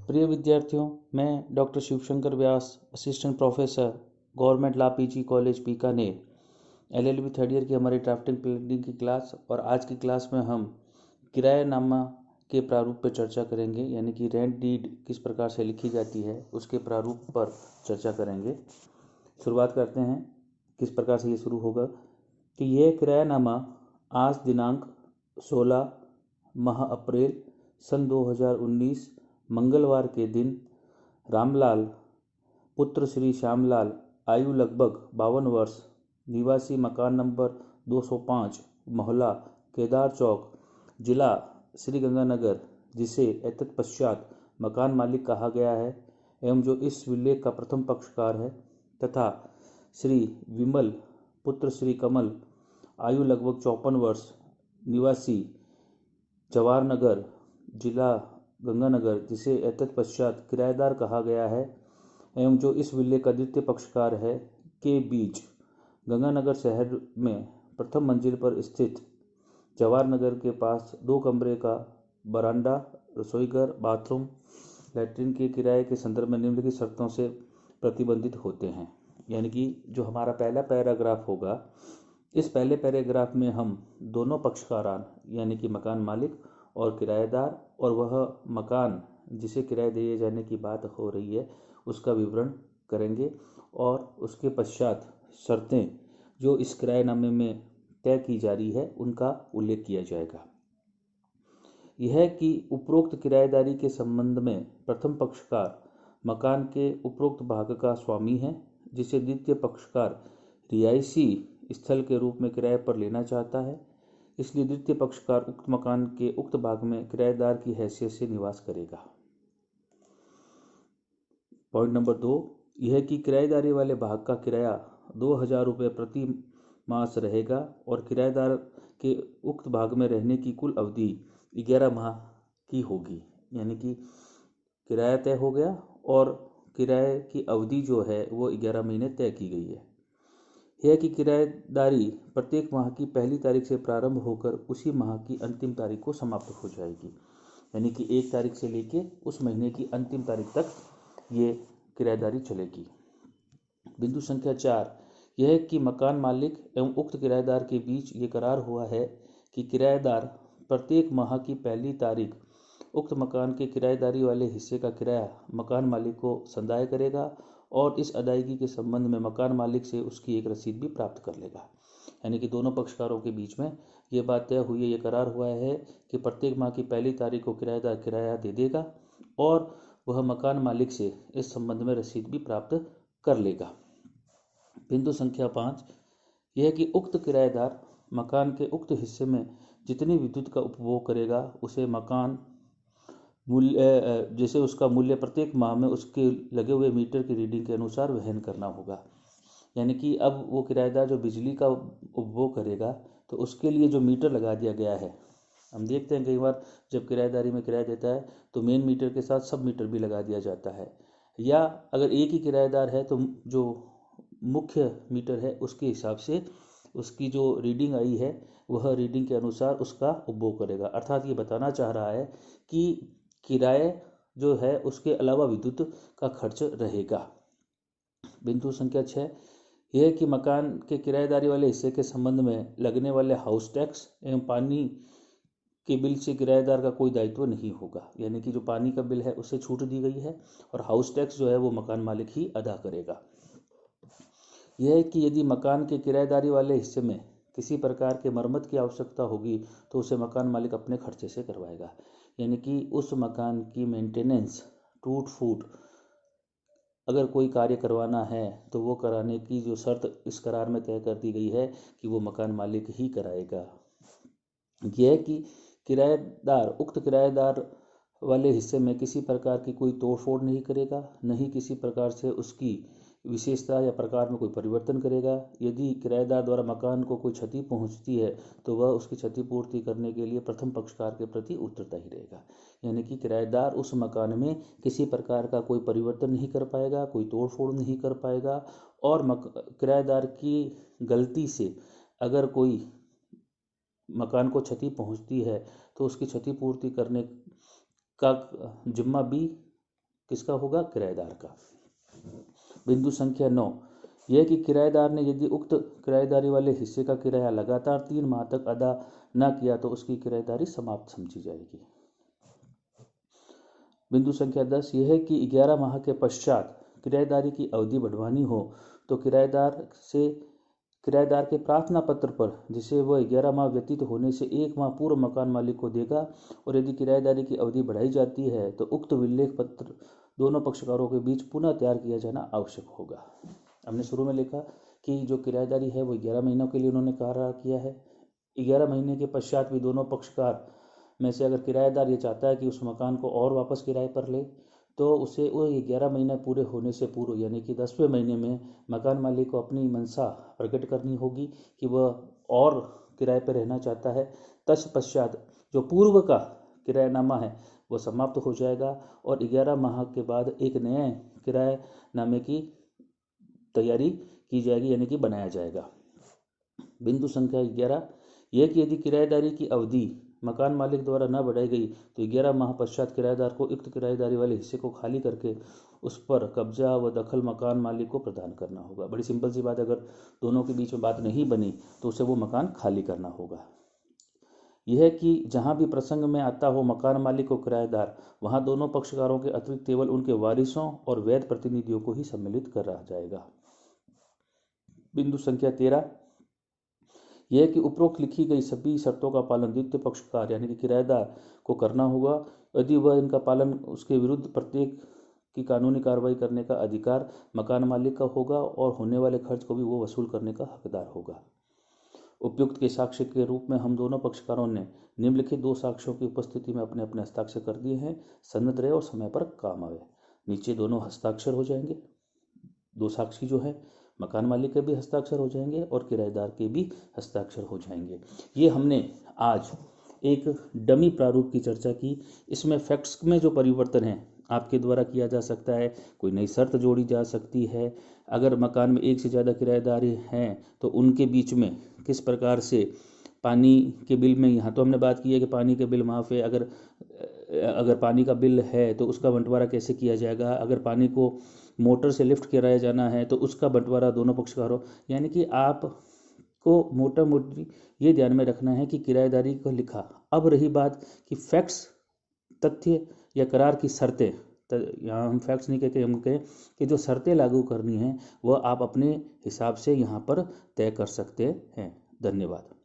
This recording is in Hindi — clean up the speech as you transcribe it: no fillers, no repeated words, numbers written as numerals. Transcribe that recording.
प्रिय विद्यार्थियों, मैं doctor Shivshankar Vyas, assistant professor, government law PG college Bikaner, LLB third year की हमारी ड्राफ्टिंग प्लानिंग की क्लास और आज की क्लास में हम किरायानामा के प्रारूप पर चर्चा करेंगे। यानी कि रेंट डीड किस प्रकार से लिखी जाती है उसके प्रारूप पर चर्चा करेंगे। शुरुआत करते हैं। किस प्रकार से ये शुरू होगा कि यह किरायानामा आज दिनांक 16 माह अप्रैल सन 2019 मंगलवार के दिन रामलाल पुत्र श्री श्यामलाल, आयु लगभग 52 वर्ष, निवासी मकान नंबर 205, मोहल्ला केदार चौक, जिला श्री गंगानगर, जिसे एतत्पश्चात मकान मालिक कहा गया है एवं जो इस विलेख का प्रथम पक्षकार है, तथा श्री विमल पुत्र श्री कमल, आयु लगभग 54 वर्ष, निवासी जवाहरनगर, जिला गंगानगर, जिसे एतत्पश्चात किराएदार कहा गया है एवं जो इस विलेख का द्वितीय पक्षकार है, के बीच गंगानगर शहर में प्रथम मंजिल पर स्थित जवाहरनगर के पास 2 कमरे का बरामदा, रसोईघर, बाथरूम, लैट्रिन के किराए के संदर्भ में निम्नलिखित शर्तों से प्रतिबंधित होते हैं। यानी कि जो हमारा पहला पैराग्राफ होगा, इस पहले पैराग्राफ में हम दोनों पक्षकारान यानी कि मकान मालिक और किराएदार और वह मकान जिसे किराया दिए जाने की बात हो रही है उसका विवरण करेंगे और उसके पश्चात शर्तें जो इस किराएनामे में तय की जा रही है उनका उल्लेख किया जाएगा। यह कि उपरोक्त किराएदारी के संबंध में प्रथम पक्षकार मकान के उपरोक्त भाग का स्वामी है, जिसे द्वितीय पक्षकार रिहायशी स्थल के रूप में किराए पर लेना चाहता है। इसलिए द्वितीय पक्षकार उक्त मकान के उक्त भाग में किराएदार की हैसियत से निवास करेगा। पॉइंट नंबर 2, यह कि किराएदारी वाले भाग का किराया 2000 रुपये प्रति मास रहेगा और किराएदार के उक्त भाग में रहने की कुल अवधि 11 माह की होगी। यानी कि किराया तय हो गया और किराए की अवधि जो है वो 11 महीने तय की गई है। यह कि किराएदारी प्रत्येक माह की पहली तारीख से प्रारंभ होकर उसी माह की अंतिम तारीख को समाप्त हो जाएगी। यानी कि 1 तारीख से लेके उस महीने की अंतिम तारीख तक ये किराएदारी चलेगी। बिंदु संख्या 4, यह कि मकान मालिक एवं उक्त किराएदार के बीच ये करार हुआ है कि किराएदार प्रत्येक माह की पहली तारीख उक्त मकान के किराएदारी वाले हिस्से का किराया मकान मालिक को संदाय करेगा और इस अदायगी के संबंध में मकान मालिक से उसकी एक रसीद भी प्राप्त कर लेगा। यानी कि दोनों पक्षकारों के बीच में ये बात तय हुई है, ये करार हुआ है कि प्रत्येक माह की पहली तारीख को किराएदार किराया दे देगा और वह मकान मालिक से इस संबंध में रसीद भी प्राप्त कर लेगा। बिंदु संख्या 5, यह कि उक्त किराएदार मकान के उक्त हिस्से में जितनी विद्युत का उपभोग करेगा उसे मकान मूल्य जैसे उसका मूल्य प्रत्येक माह में उसके लगे हुए मीटर की रीडिंग के अनुसार वहन करना होगा। यानी कि अब वो किराएदार जो बिजली का उपभोग करेगा तो उसके लिए जो मीटर लगा दिया गया है, हम देखते हैं कई बार जब किराएदारी में किराया देता है तो मेन मीटर के साथ सब मीटर भी लगा दिया जाता है, या अगर एक ही किराएदार है तो जो मुख्य मीटर है उसके हिसाब से उसकी जो रीडिंग आई है वह रीडिंग के अनुसार उसका उपभोग करेगा। अर्थात ये बताना चाह रहा है कि किराए जो है उसके अलावा विद्युत का खर्च रहेगा। बिंदु संख्या 6, यह कि मकान के किराएदारी वाले हिस्से के संबंध में लगने वाले हाउस टैक्स एवं पानी के बिल से किराएदार का कोई दायित्व नहीं होगा। यानी कि जो पानी का बिल है उससे छूट दी गई है और हाउस टैक्स जो है वो मकान मालिक ही अदा करेगा। यह कि यदि मकान के किराएदारी वाले हिस्से में किसी प्रकार के मरम्मत की आवश्यकता होगी तो उसे मकान मालिक अपने खर्चे से करवाएगा। यानी कि उस मकान की मेंटेनेंस, टूट फूट अगर कोई कार्य करवाना है तो वो कराने की जो शर्त इस करार में तय कर दी गई है कि वो मकान मालिक ही कराएगा। यह कि किराएदार उक्त किराएदार वाले हिस्से में किसी प्रकार की कोई तोड़ फोड़ नहीं करेगा, न ही किसी प्रकार से उसकी विशेषता या प्रकार में कोई परिवर्तन करेगा। यदि किराएदार द्वारा मकान को कोई क्षति पहुंचती है तो वह उसकी क्षतिपूर्ति करने के लिए प्रथम पक्षकार के प्रति उत्तरदायी रहेगा। यानी कि किराएदार उस मकान में किसी प्रकार का कोई परिवर्तन नहीं कर पाएगा, कोई तोड़ फोड़ नहीं कर पाएगा और किराएदार की गलती से अगर कोई मकान को क्षति पहुंचती है तो उसकी क्षतिपूर्ति करने का जिम्मा भी किसका होगा? किराएदार का। बिंदु संख्या 9, यह कि किराएदार ने यदि उक्त किराएदारी वाले हिस्से का किराया लगातार 3 माह तक अदा न किया तो उसकी किराएदारी समाप्त समझी जाएगी। बिंदु संख्या 10, यह है कि 11 माह के पश्चात किराएदारी की अवधि बढ़वानी हो तो किराएदार के प्रार्थना पत्र पर, जिसे वह 11 माह व्यतीत होने से 1 माह पूर्व मकान मालिक को देगा, और यदि किराएदारी की अवधि बढ़ाई जाती है तो उक्त विलेख पत्र दोनों पक्षकारों के बीच पुनः तैयार किया जाना आवश्यक होगा। हमने शुरू में लिखा कि जो किराएदारी है वो 11 महीनों के लिए उन्होंने करार किया है। 11 महीने के पश्चात भी दोनों पक्षकार में से अगर किराएदार ये चाहता है कि उस मकान को और वापस किराए पर ले, तो उसे वो 11 महीने पूरे होने से पूर्व यानी कि 10वें महीने में मकान मालिक को अपनी मंशा प्रकट करनी होगी कि वह और किराए पर रहना चाहता है। तत्पश्चात जो पूर्व का किरायानामा है वो समाप्त हो जाएगा और 11 माह के बाद एक नए किरायानामे की तैयारी की जाएगी यानी कि बनाया जाएगा। बिंदु संख्या 11, यह कि यदि किराएदारी की अवधि मकान मालिक द्वारा न बढ़ाई गई तो 11 माह पश्चात किराएदार को उक्त किराएदारी वाले हिस्से को खाली करके उस पर कब्जा व दखल मकान मालिक को प्रदान करना होगा। बड़ी सिंपल सी बात, अगर दोनों के बीच में बात नहीं बनी तो उसे वो मकान खाली करना होगा। यह कि जहां भी प्रसंग में आता हो मकान मालिक को किराएदार, वहां दोनों पक्षकारों के अतिरिक्त केवल उनके वारिसों और वैध प्रतिनिधियों को ही सम्मिलित कर रहा जाएगा। बिंदु संख्या 13, यह कि उपरोक्त लिखी गई सभी शर्तों का पालन द्वितीय पक्षकार यानी कि किराएदार को करना होगा। यदि वह इनका पालन, उसके विरुद्ध प्रत्येक की कानूनी कार्रवाई करने का अधिकार मकान मालिक का होगा और होने वाले खर्च को भी वो वसूल करने का हकदार होगा। उपयुक्त के साक्ष्य के रूप में हम दोनों पक्षकारों ने निम्नलिखित 2 साक्ष्यों की उपस्थिति में अपने अपने हस्ताक्षर कर दिए हैं। सनद रहे और समय पर काम आवे। नीचे दोनों हस्ताक्षर हो जाएंगे। 2 साक्षी जो है मकान मालिक के भी हस्ताक्षर हो जाएंगे और किराएदार के भी हस्ताक्षर हो जाएंगे। ये हमने आज एक डमी प्रारूप की चर्चा की। इसमें फैक्ट्स में जो परिवर्तन है आपके द्वारा किया जा सकता है। कोई नई शर्त जोड़ी जा सकती है। अगर मकान में एक से ज़्यादा किराएदार हैं तो उनके बीच में किस प्रकार से पानी के बिल में, यहाँ तो हमने बात की है कि पानी के बिल माफ़ है, अगर पानी का बिल है तो उसका बंटवारा कैसे किया जाएगा। अगर पानी को मोटर से लिफ्ट कराया जाना है तो उसका बंटवारा दोनों पक्षकारों, यानी कि आपको मोटा मोटी ये ध्यान में रखना है कि किराएदारी को लिखा। अब रही बात कि फैक्ट्स, तथ्य या करार की शर्तें, यहाँ हम फैक्ट्स नहीं कहते, हम कहें कि जो शर्तें लागू करनी हैं वह आप अपने हिसाब से यहाँ पर तय कर सकते हैं। धन्यवाद।